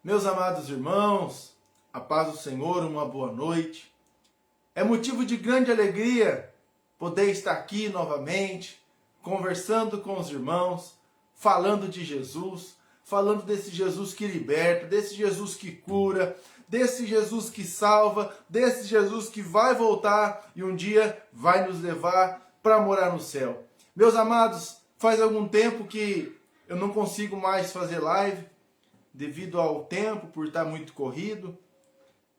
Meus amados irmãos, a paz do Senhor, uma boa noite. É motivo de grande alegria poder estar aqui novamente, conversando com os irmãos, falando de Jesus, falando desse Jesus que liberta, desse Jesus que cura, desse Jesus que salva, desse Jesus que vai voltar e um dia vai nos levar para morar no céu. Meus amados, faz algum tempo que eu não consigo mais fazer live, devido ao tempo, por estar muito corrido.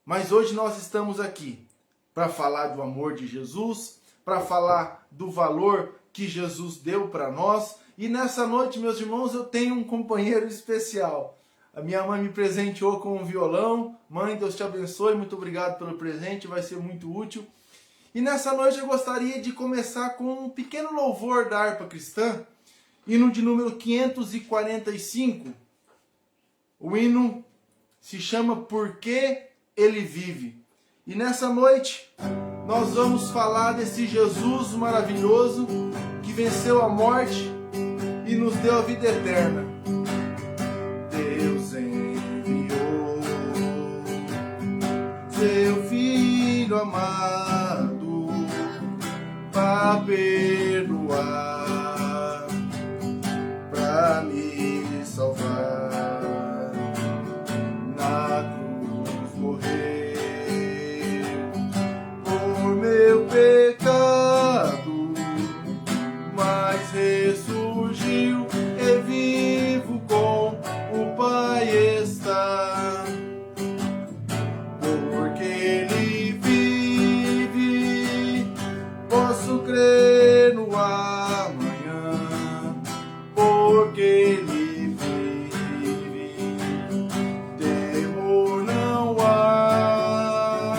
Mas hoje nós estamos aqui para falar do amor de Jesus, para falar do valor que Jesus deu para nós. E nessa noite, meus irmãos, eu tenho um companheiro especial. A minha mãe me presenteou com um violão. Mãe, Deus te abençoe, muito obrigado pelo presente, vai ser muito útil. E nessa noite eu gostaria de começar com um pequeno louvor da harpa cristã, hino de número 545. O hino se chama Porque Ele Vive. E nessa noite nós vamos falar desse Jesus maravilhoso que venceu a morte e nos deu a vida eterna. Deus enviou seu Filho amado para perdoar, para me salvar. Pecado, mas ressurgiu e vivo com o Pai está. Porque Ele vive, posso crer no amanhã. Porque Ele vive, temor não há,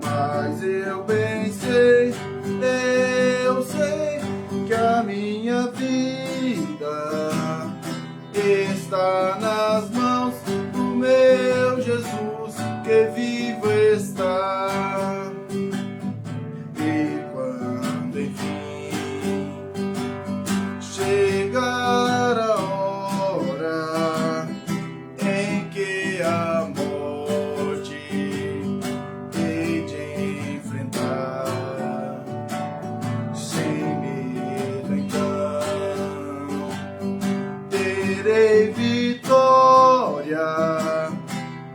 mas eu bem sei, eu sei que a minha vida está nas mãos do meu Jesus, que vivo está. E quando enfim chegar a hora em que a morte hei de enfrentar, sem medo então terei vitória,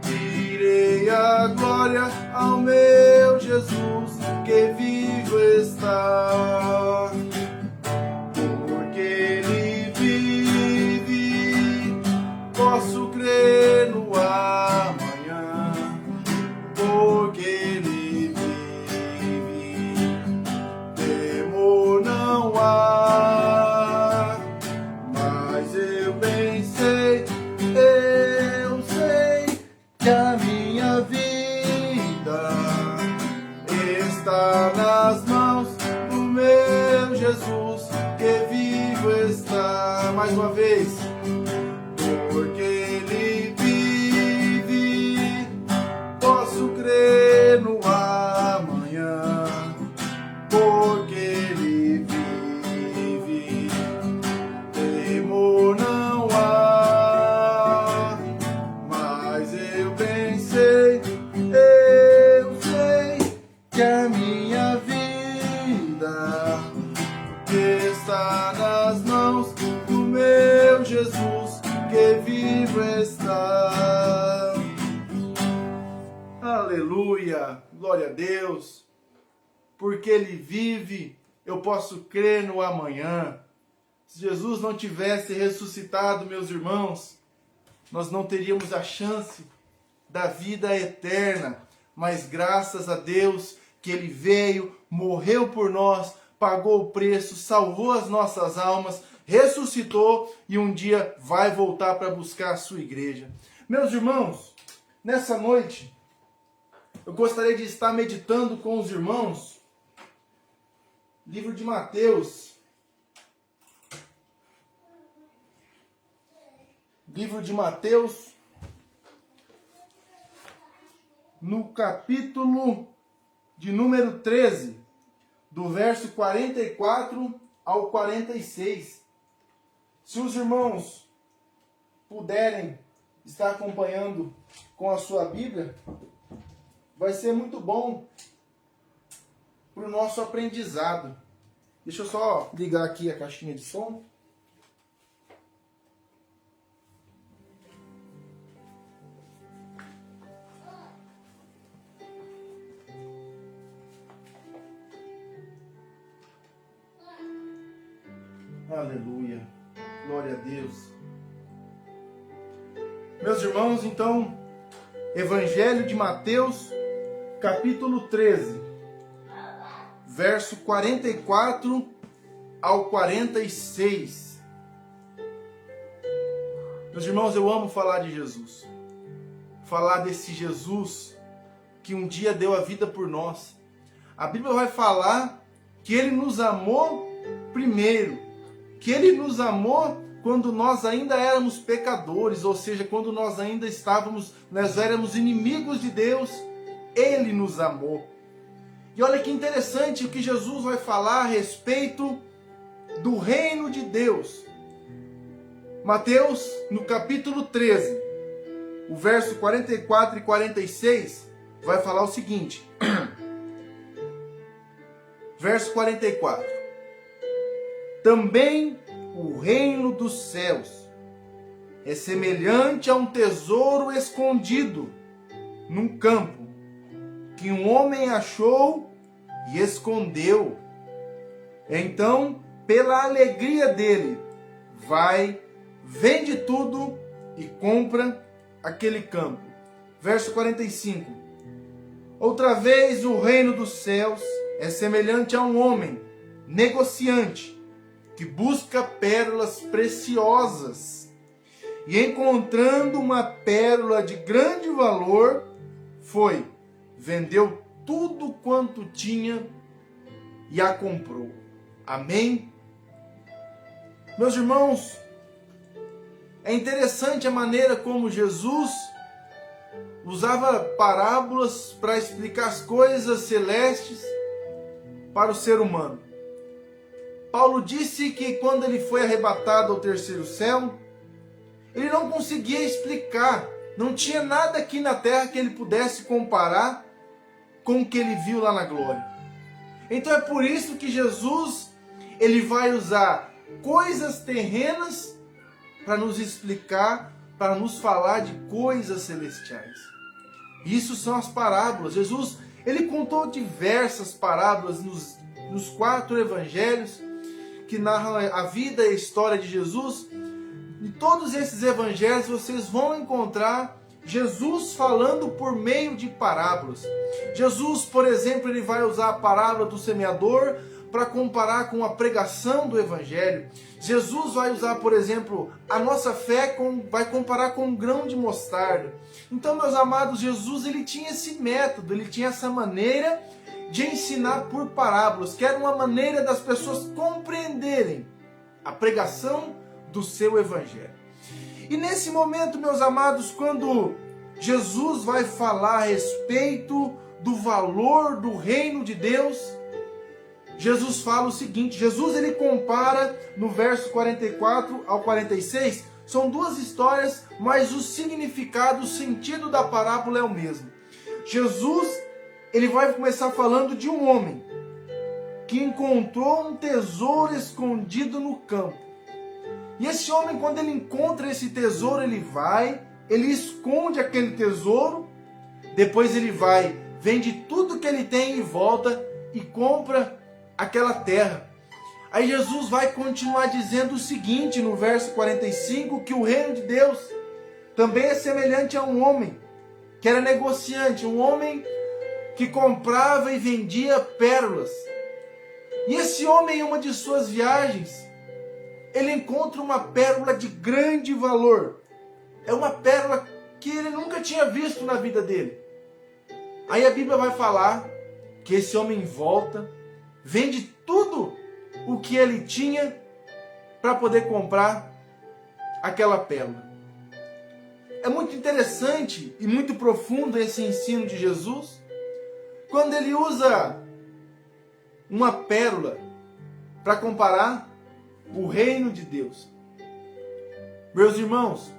direi a glória ao meu Jesus, que vivo está. Porque Ele vive, posso crer no amanhã. Porque Ele vive, temor não há, mas eu bem sei, eu sei que a minha vida está nas mãos do meu Jesus, que vivo está. Mais uma vez. Porque Ele vive, posso crer no amanhã. Porque Ele vive, temor não há, mas eu bem sei, eu sei que a minha vida está nas mãos do meu Jesus, que vivo está. Aleluia, glória a Deus. Porque Ele vive, eu posso crer no amanhã. Se Jesus não tivesse ressuscitado, meus irmãos, nós não teríamos a chance da vida eterna. Mas graças a Deus que Ele veio, morreu por nós, pagou o preço, salvou as nossas almas, ressuscitou e um dia vai voltar para buscar a sua igreja. Meus irmãos, nessa noite eu gostaria de estar meditando com os irmãos livro de Mateus. Livro de Mateus, no capítulo de número 13, do verso 44 ao 46. Se os irmãos puderem está acompanhando com a sua Bíblia, vai ser muito bom para o nosso aprendizado. Deixa eu só ligar aqui a caixinha de som. Aleluia. Glória a Deus. Meus irmãos, então, Evangelho de Mateus, capítulo 13, verso 44 ao 46. Meus irmãos, eu amo falar de Jesus. Falar desse Jesus que um dia deu a vida por nós. A Bíblia vai falar que Ele nos amou primeiro. Que Ele nos amou quando nós ainda éramos pecadores, ou seja, quando nós ainda nós éramos inimigos de Deus, Ele nos amou. E olha que interessante o que Jesus vai falar a respeito do reino de Deus. Mateus, no capítulo 13, o verso 44 e 46, vai falar o seguinte. Verso 44. Também o reino dos céus é semelhante a um tesouro escondido num campo, que um homem achou e escondeu. Então, pela alegria dele, vende tudo e compra aquele campo. Verso 45. Outra vez o reino dos céus é semelhante a um homem negociante, que busca pérolas preciosas, e encontrando uma pérola de grande valor, vendeu tudo quanto tinha e a comprou. Amém? Meus irmãos, é interessante a maneira como Jesus usava parábolas para explicar as coisas celestes para o ser humano. Paulo disse que quando ele foi arrebatado ao terceiro céu, ele não conseguia explicar, não tinha nada aqui na terra que ele pudesse comparar com o que ele viu lá na glória. Então é por isso que Jesus, ele vai usar coisas terrenas para nos explicar, para nos falar de coisas celestiais. Isso são as parábolas. Jesus, ele contou diversas parábolas nos 4 evangelhos, que narram a vida e a história de Jesus. Em todos esses evangelhos vocês vão encontrar Jesus falando por meio de parábolas. Jesus, por exemplo, ele vai usar a parábola do semeador para comparar com a pregação do evangelho. Jesus vai usar, por exemplo, a nossa fé, vai comparar com um grão de mostarda. Então, meus amados, Jesus, ele tinha esse método, ele tinha essa maneira de ensinar por parábolas, que era uma maneira das pessoas compreenderem a pregação do seu evangelho. E nesse momento, meus amados, quando Jesus vai falar a respeito do valor do reino de Deus, Jesus fala o seguinte, Jesus ele compara no verso 44 ao 46, são 2 histórias, mas o significado, o sentido da parábola é o mesmo. Jesus, ele vai começar falando de um homem que encontrou um tesouro escondido no campo. E esse homem, quando ele encontra esse tesouro, ele esconde aquele tesouro, depois ele vende tudo que ele tem e volta e compra aquela terra. Aí Jesus vai continuar dizendo o seguinte no verso 45, que o reino de Deus também é semelhante a um homem que era negociante, um homem que comprava e vendia pérolas. E esse homem, em uma de suas viagens, ele encontra uma pérola de grande valor. É uma pérola que ele nunca tinha visto na vida dele. Aí a Bíblia vai falar que esse homem volta, vende tudo o que ele tinha para poder comprar aquela pérola. É muito interessante e muito profundo esse ensino de Jesus, quando ele usa uma pérola para comparar o reino de Deus. Meus irmãos,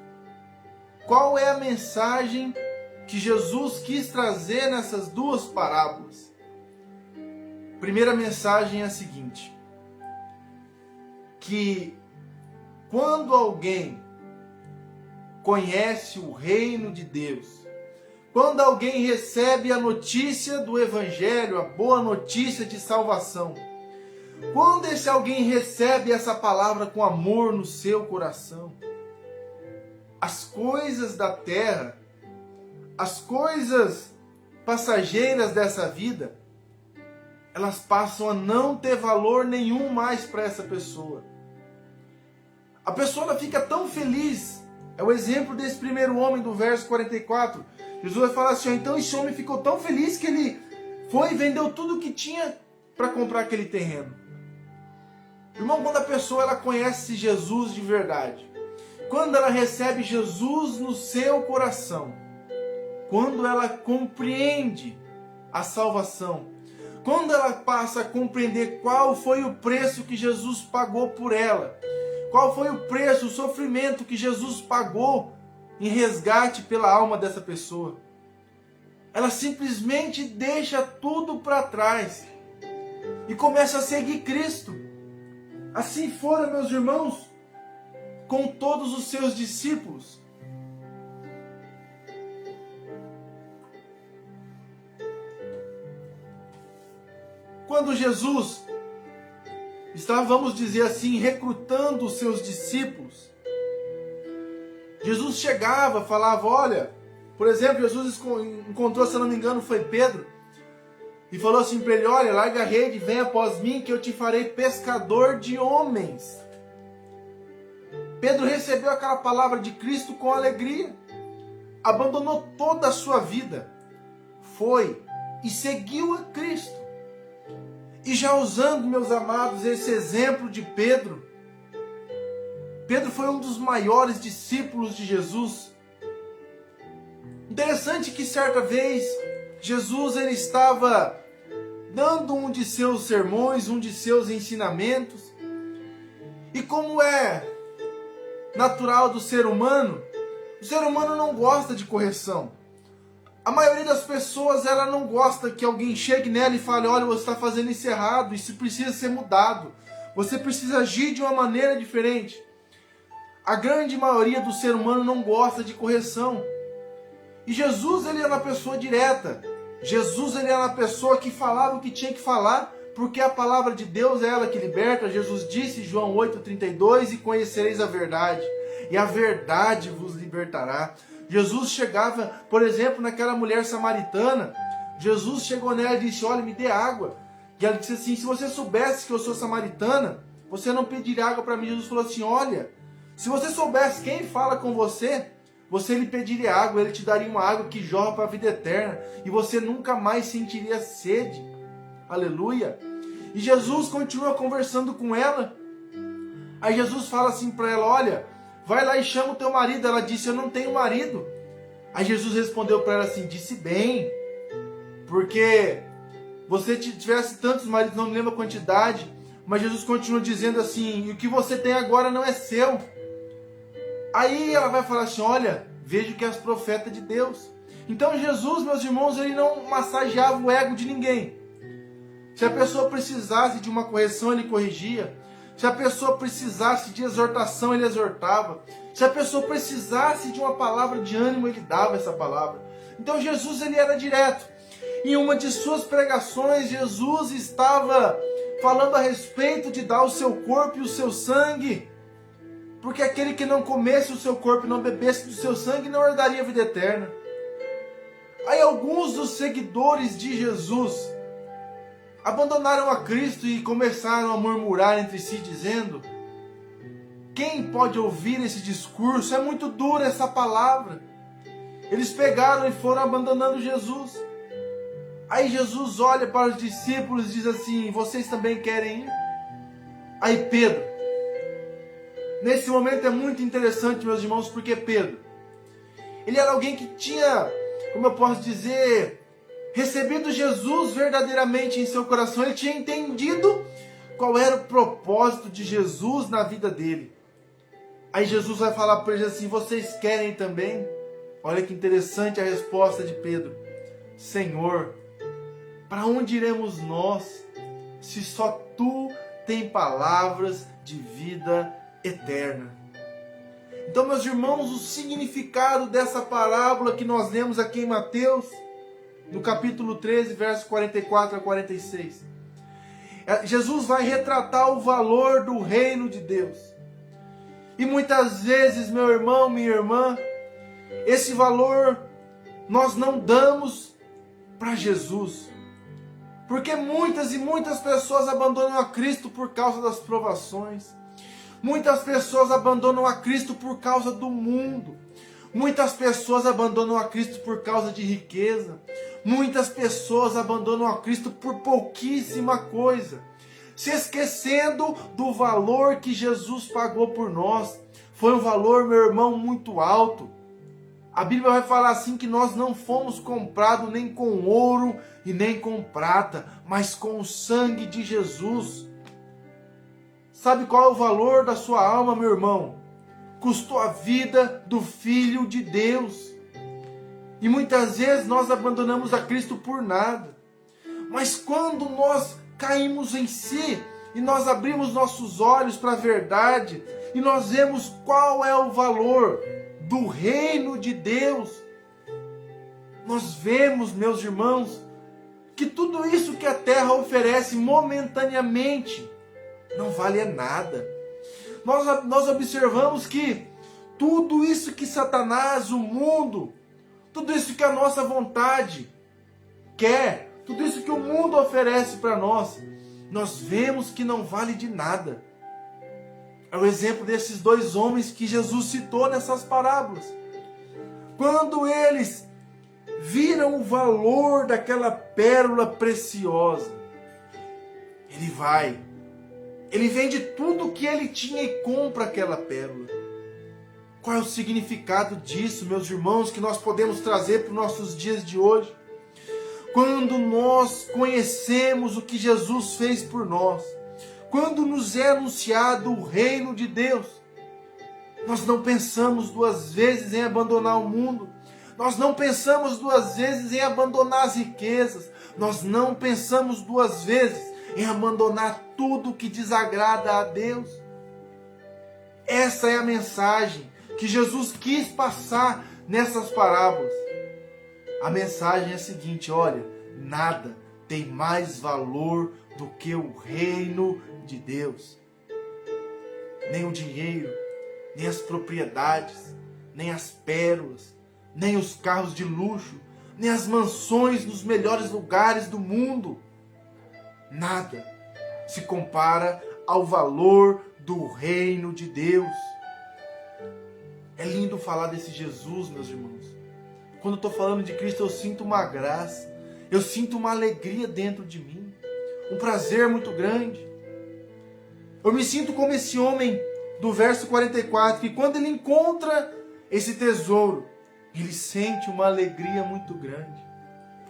qual é a mensagem que Jesus quis trazer nessas duas parábolas? Primeira mensagem é a seguinte: que quando alguém conhece o reino de Deus, quando alguém recebe a notícia do Evangelho, a boa notícia de salvação, quando esse alguém recebe essa palavra com amor no seu coração, as coisas da terra, as coisas passageiras dessa vida, elas passam a não ter valor nenhum mais para essa pessoa. A pessoa ela fica tão feliz. É o exemplo desse primeiro homem do verso 44. Jesus vai falar assim: então esse homem ficou tão feliz que ele foi e vendeu tudo que tinha para comprar aquele terreno. Irmão, quando a pessoa ela conhece Jesus de verdade, quando ela recebe Jesus no seu coração, quando ela compreende a salvação, quando ela passa a compreender qual foi o preço que Jesus pagou por ela, qual foi o preço, o sofrimento que Jesus pagou em resgate pela alma dessa pessoa, ela simplesmente deixa tudo para trás e começa a seguir Cristo. Assim fora, meus irmãos, com todos os seus discípulos. Quando Jesus estava, vamos dizer assim, recrutando os seus discípulos, Jesus chegava, falava, olha, por exemplo, Jesus encontrou, se eu não me engano, foi Pedro, e falou assim para ele: olha, larga a rede, vem após mim que eu te farei pescador de homens. Pedro recebeu aquela palavra de Cristo com alegria, abandonou toda a sua vida, foi e seguiu a Cristo. E já usando, meus amados, esse exemplo de Pedro, Pedro foi um dos maiores discípulos de Jesus. Interessante que certa vez Jesus ele estava dando um de seus sermões, um de seus ensinamentos, e como é natural do ser humano, o ser humano não gosta de correção. A maioria das pessoas ela não gosta que alguém chegue nela e fale: olha, você está fazendo isso errado, isso precisa ser mudado, você precisa agir de uma maneira diferente. A grande maioria do ser humano não gosta de correção. E Jesus ele era uma pessoa direta. Jesus ele era uma pessoa que falava o que tinha que falar, porque a palavra de Deus é ela que liberta. Jesus disse, João 8,32, e conhecereis a verdade, e a verdade vos libertará. Jesus chegava, por exemplo, naquela mulher samaritana. Jesus chegou nela e disse: olha, me dê água. E ela disse assim: se você soubesse que eu sou samaritana, você não pediria água para mim. Jesus falou assim: olha, se você soubesse quem fala com você, você lhe pediria água, ele te daria uma água que jorra para a vida eterna, e você nunca mais sentiria sede. Aleluia. E Jesus continua conversando com ela. Aí Jesus fala assim para ela: olha, vai lá e chama o teu marido. Ela disse: eu não tenho marido. Aí Jesus respondeu para ela assim: disse bem, porque você tivesse tantos maridos, não me lembro a quantidade, mas Jesus continua dizendo assim: e o que você tem agora não é seu. Aí ela vai falar assim: olha, vejo que és profeta de Deus. Então Jesus, meus irmãos, ele não massageava o ego de ninguém. Se a pessoa precisasse de uma correção, ele corrigia. Se a pessoa precisasse de exortação, ele exortava. Se a pessoa precisasse de uma palavra de ânimo, ele dava essa palavra. Então Jesus ele era direto. Em uma de suas pregações, Jesus estava falando a respeito de dar o seu corpo e o seu sangue, porque aquele que não comesse o seu corpo e não bebesse do seu sangue não herdaria a vida eterna. Aí alguns dos seguidores de Jesus abandonaram a Cristo e começaram a murmurar entre si, dizendo: quem pode ouvir esse discurso? É muito dura essa palavra. Eles pegaram e foram abandonando Jesus. Aí Jesus olha para os discípulos e diz assim: vocês também querem ir? Aí Pedro, nesse momento é muito interessante, meus irmãos, porque Pedro, ele era alguém que tinha, como eu posso dizer, recebido Jesus verdadeiramente em seu coração. Ele tinha entendido qual era o propósito de Jesus na vida dele. Aí Jesus vai falar para eles assim: vocês querem também? Olha que interessante a resposta de Pedro. Senhor, para onde iremos nós, se só Tu tem palavras de vida eterna? Então, meus irmãos, o significado dessa parábola que nós lemos aqui em Mateus, no capítulo 13, versos 44 a 46. Jesus vai retratar o valor do reino de Deus. E muitas vezes, meu irmão, minha irmã, esse valor nós não damos para Jesus. Porque muitas e muitas pessoas abandonam a Cristo por causa das provações. Muitas pessoas abandonam a Cristo por causa do mundo. Muitas pessoas abandonam a Cristo por causa de riqueza. Muitas pessoas abandonam a Cristo por pouquíssima coisa, se esquecendo do valor que Jesus pagou por nós. Foi um valor, meu irmão, muito alto. A Bíblia vai falar assim que nós não fomos comprados nem com ouro e nem com prata, mas com o sangue de Jesus. Sabe qual é o valor da sua alma, meu irmão? Custou a vida do Filho de Deus. E muitas vezes nós abandonamos a Cristo por nada. Mas quando nós caímos em si e nós abrimos nossos olhos para a verdade e nós vemos qual é o valor do reino de Deus, nós vemos, meus irmãos, que tudo isso que a terra oferece momentaneamente não vale nada. Nós observamos que tudo isso que Satanás, o mundo, tudo isso que a nossa vontade quer, tudo isso que o mundo oferece para nós vemos que não vale de nada. É o exemplo desses dois homens que Jesus citou nessas parábolas. Quando eles viram o valor daquela pérola preciosa, ele vende tudo o que ele tinha e compra aquela pérola. Qual é o significado disso, meus irmãos, que nós podemos trazer para os nossos dias de hoje? Quando nós conhecemos o que Jesus fez por nós, quando nos é anunciado o reino de Deus, nós não pensamos duas vezes em abandonar o mundo, nós não pensamos duas vezes em abandonar as riquezas, nós não pensamos duas vezes em abandonar tudo que desagrada a Deus. Essa é a mensagem que Jesus quis passar nessas parábolas. A mensagem é a seguinte: olha, nada tem mais valor do que o reino de Deus. Nem o dinheiro, nem as propriedades, nem as pérolas, nem os carros de luxo, nem as mansões nos melhores lugares do mundo. Nada se compara ao valor do reino de Deus. É lindo falar desse Jesus, meus irmãos. Quando eu estou falando de Cristo, eu sinto uma graça, eu sinto uma alegria dentro de mim, um prazer muito grande. Eu me sinto como esse homem do verso 44, que quando ele encontra esse tesouro, ele sente uma alegria muito grande.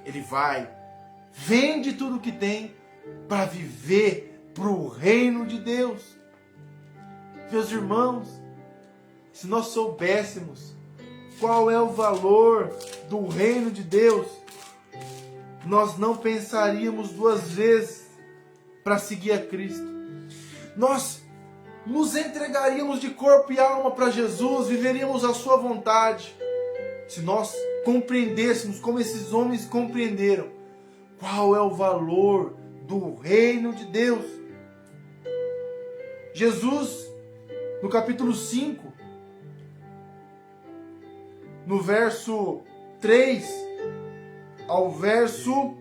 Ele vai, vende tudo que tem para viver para o reino de Deus. Meus irmãos, se nós soubéssemos qual é o valor do reino de Deus, nós não pensaríamos duas vezes para seguir a Cristo. Nós nos entregaríamos de corpo e alma para Jesus, viveríamos a sua vontade, se nós compreendêssemos como esses homens compreenderam qual é o valor do reino de Deus. Jesus, no capítulo 5, no verso 3 ao verso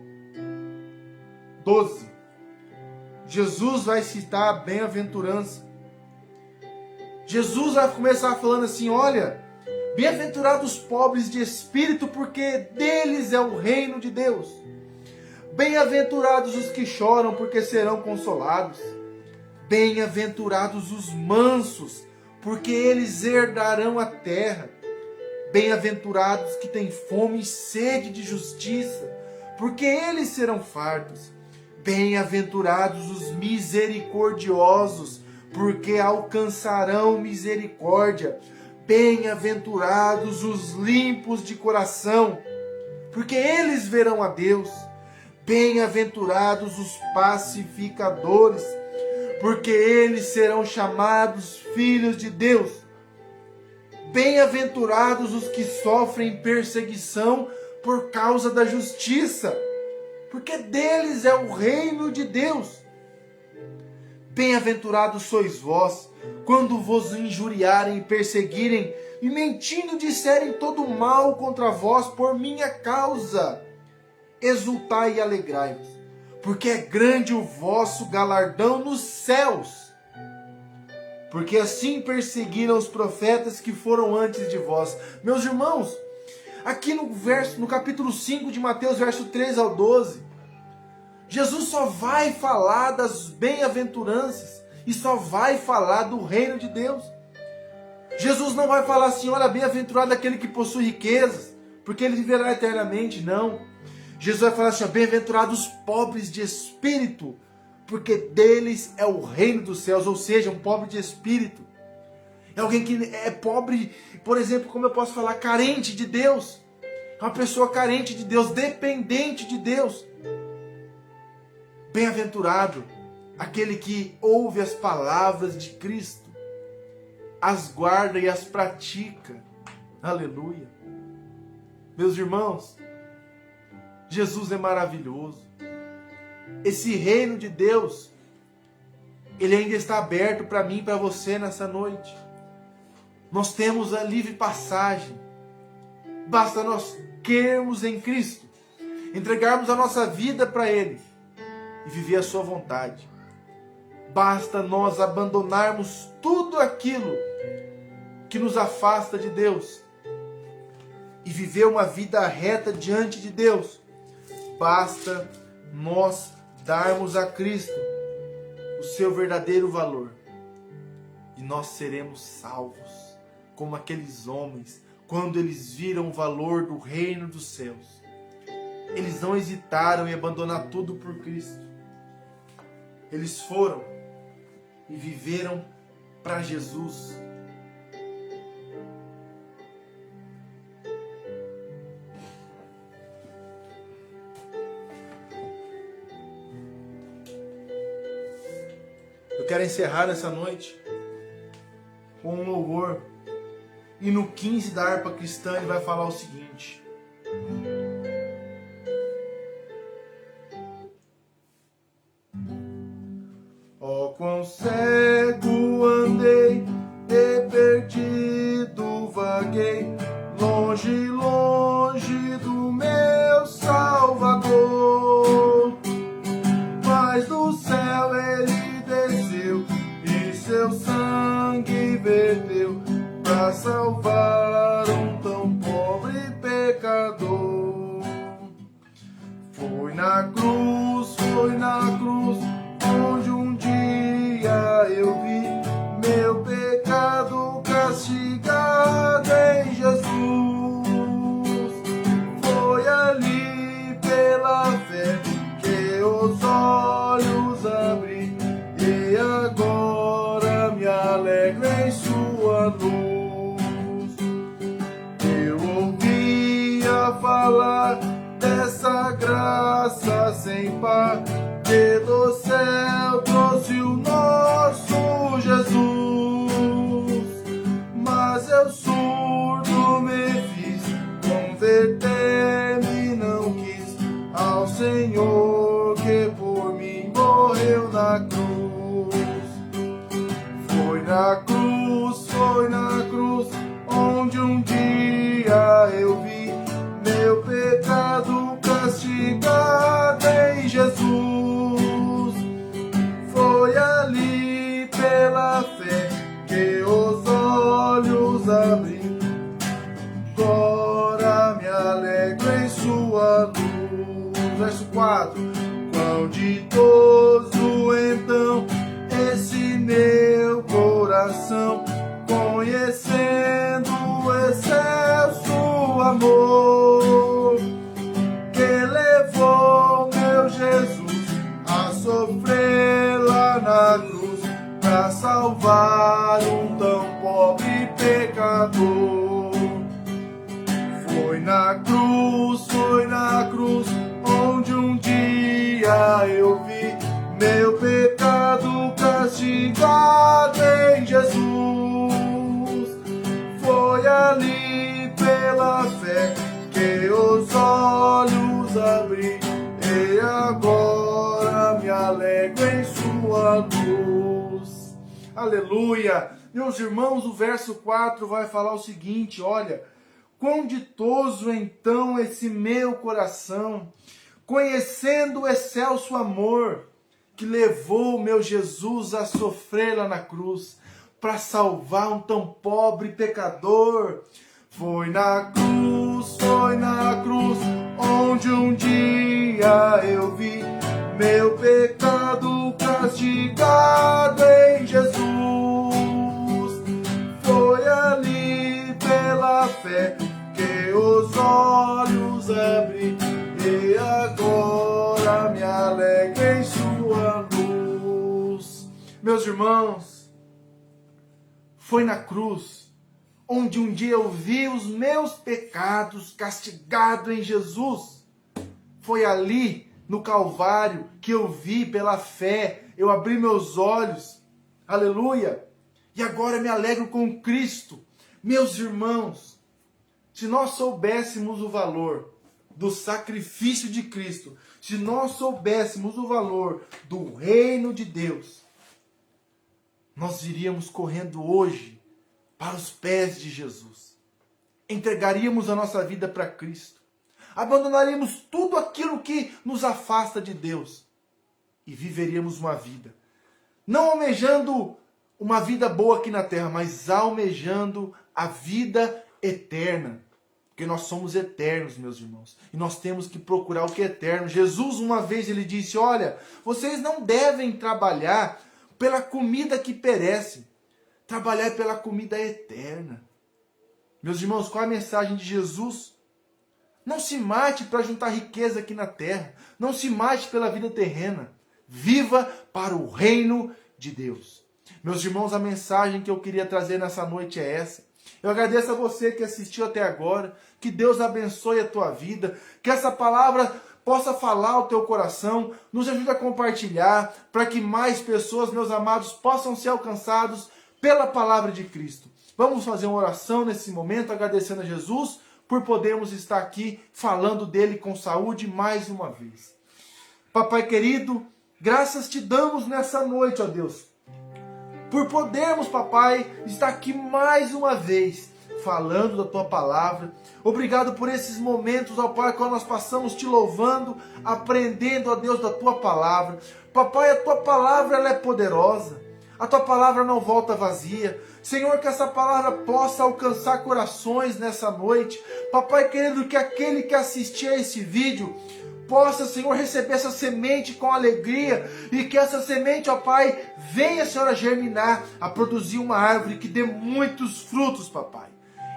12, Jesus vai citar a bem-aventurança. Jesus vai começar falando assim: olha, bem-aventurados os pobres de espírito, porque deles é o reino de Deus. Bem-aventurados os que choram, porque serão consolados. Bem-aventurados os mansos, porque eles herdarão a terra. Bem-aventurados que têm fome e sede de justiça, porque eles serão fartos. Bem-aventurados os misericordiosos, porque alcançarão misericórdia. Bem-aventurados os limpos de coração, porque eles verão a Deus. Bem-aventurados os pacificadores, porque eles serão chamados filhos de Deus. Bem-aventurados os que sofrem perseguição por causa da justiça, porque deles é o reino de Deus. Bem-aventurados sois vós, quando vos injuriarem e perseguirem, e mentindo disserem todo mal contra vós por minha causa. Exultai e alegrai-vos, porque é grande o vosso galardão nos céus. Porque assim perseguiram os profetas que foram antes de vós. Meus irmãos, aqui no capítulo 5 de Mateus, verso 3 ao 12, Jesus só vai falar das bem-aventuranças e só vai falar do reino de Deus. Jesus não vai falar assim, olha, bem-aventurado aquele que possui riquezas, porque ele viverá eternamente. Não. Jesus vai falar assim, bem-aventurados os pobres de espírito, porque deles é o reino dos céus. Ou seja, um pobre de espírito é alguém que é pobre, por exemplo, como eu posso falar, carente de Deus. É uma pessoa carente de Deus, dependente de Deus. Bem-aventurado aquele que ouve as palavras de Cristo, as guarda e as pratica. Aleluia. Meus irmãos, Jesus é maravilhoso. Esse reino de Deus, ele ainda está aberto para mim e para você nessa noite. Nós temos a livre passagem. Basta nós crermos em Cristo, entregarmos a nossa vida para Ele e viver a sua vontade. Basta nós abandonarmos tudo aquilo que nos afasta de Deus e viver uma vida reta diante de Deus. Basta nós darmos a Cristo o seu verdadeiro valor e nós seremos salvos, como aqueles homens, quando eles viram o valor do reino dos céus. Eles não hesitaram em abandonar tudo por Cristo. Eles foram e viveram para Jesus. Eu quero encerrar essa noite com um louvor. E no 15 da harpa cristã ele vai falar o seguinte: ó, quão cego andei, e perdido vaguei, longe, longe do meu Salvador. Mas do céu ele desceu e seu sangue verteu para salvar um tão pobre pecador. Foi na cruz, onde um dia eu vi meu pecado castigado em Jesus. Foi ali pela fé que os olhos abri e agora me alegro em sua luz. Eu ouvia falar dessa graça sem par, que do céu trouxe o nosso Jesus. Mas eu surdo me fiz, converter-me não quis ao Senhor que por mim morreu na cruz. Foi na cruz, onde um dia eu vi meu pecado castigado em Jesus. Foi ali pela fé que os olhos abri, agora me alegro em sua luz. Verso 4: quão ditoso então esse meu coração, conhecendo o excelso amor que levou meu Jesus a sofrer lá na cruz para salvar um tão pobre pecador. foi na cruz, onde um dia eu vi meu pecado castigado em Jesus. Foi ali pela fé que os olhos abri, e agora me alegro em sua luz. Aleluia! Meus irmãos, o verso 4 vai falar o seguinte, olha: quão ditoso então esse meu coração, conhecendo o excelso amor que levou meu Jesus a sofrer lá na cruz, para salvar um tão pobre pecador. Foi na cruz, onde um dia eu vi meu pecado castigado em Jesus. Foi ali pela fé que os olhos abri, e agora me alegro em sua luz. Meus irmãos, foi na cruz onde um dia eu vi os meus pecados castigados em Jesus. Foi ali no Calvário que eu vi pela fé, eu abri meus olhos, aleluia, e agora me alegro com Cristo. Meus irmãos, se nós soubéssemos o valor do sacrifício de Cristo, se nós soubéssemos o valor do reino de Deus, nós iríamos correndo hoje para os pés de Jesus. Entregaríamos a nossa vida para Cristo. Abandonaríamos tudo aquilo que nos afasta de Deus. E viveríamos uma vida, não almejando uma vida boa aqui na terra, mas almejando a vida eterna. Porque nós somos eternos, meus irmãos. E nós temos que procurar o que é eterno. Jesus uma vez ele disse, olha, vocês não devem trabalhar pela comida que perece. Trabalhar pela comida eterna. Meus irmãos, qual é a mensagem de Jesus? Não se mate para juntar riqueza aqui na terra. Não se mate pela vida terrena. Viva para o reino de Deus. Meus irmãos, a mensagem que eu queria trazer nessa noite é essa. Eu agradeço a você que assistiu até agora. Que Deus abençoe a tua vida. Que essa palavra possa falar ao teu coração. Nos ajude a compartilhar para que mais pessoas, meus amados, possam ser alcançados pela palavra de Cristo. Vamos fazer uma oração nesse momento, agradecendo a Jesus por podermos estar aqui falando dele com saúde mais uma vez. Papai querido, graças te damos nessa noite, ó Deus, por podermos, papai, estar aqui mais uma vez falando da tua palavra. Obrigado por esses momentos, ó Pai, quando nós passamos te louvando, aprendendo, ó Deus, da tua palavra. Papai, a tua palavra ela é poderosa. A tua palavra não volta vazia. Senhor, que essa palavra possa alcançar corações nessa noite. Papai querido, que aquele que assistir a esse vídeo possa, Senhor, receber essa semente com alegria. E que essa semente, ó Pai, venha, Senhor, a germinar, a produzir uma árvore que dê muitos frutos, papai.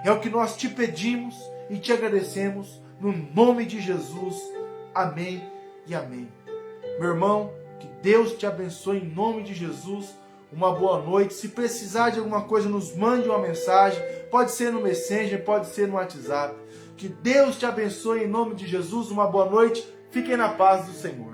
É o que nós te pedimos e te agradecemos no nome de Jesus. Amém e amém. Meu irmão, que Deus te abençoe em nome de Jesus. Uma boa noite. Se precisar de alguma coisa, nos mande uma mensagem. Pode ser no Messenger, pode ser no WhatsApp. Que Deus te abençoe em nome de Jesus. Uma boa noite. Fiquem na paz do Senhor.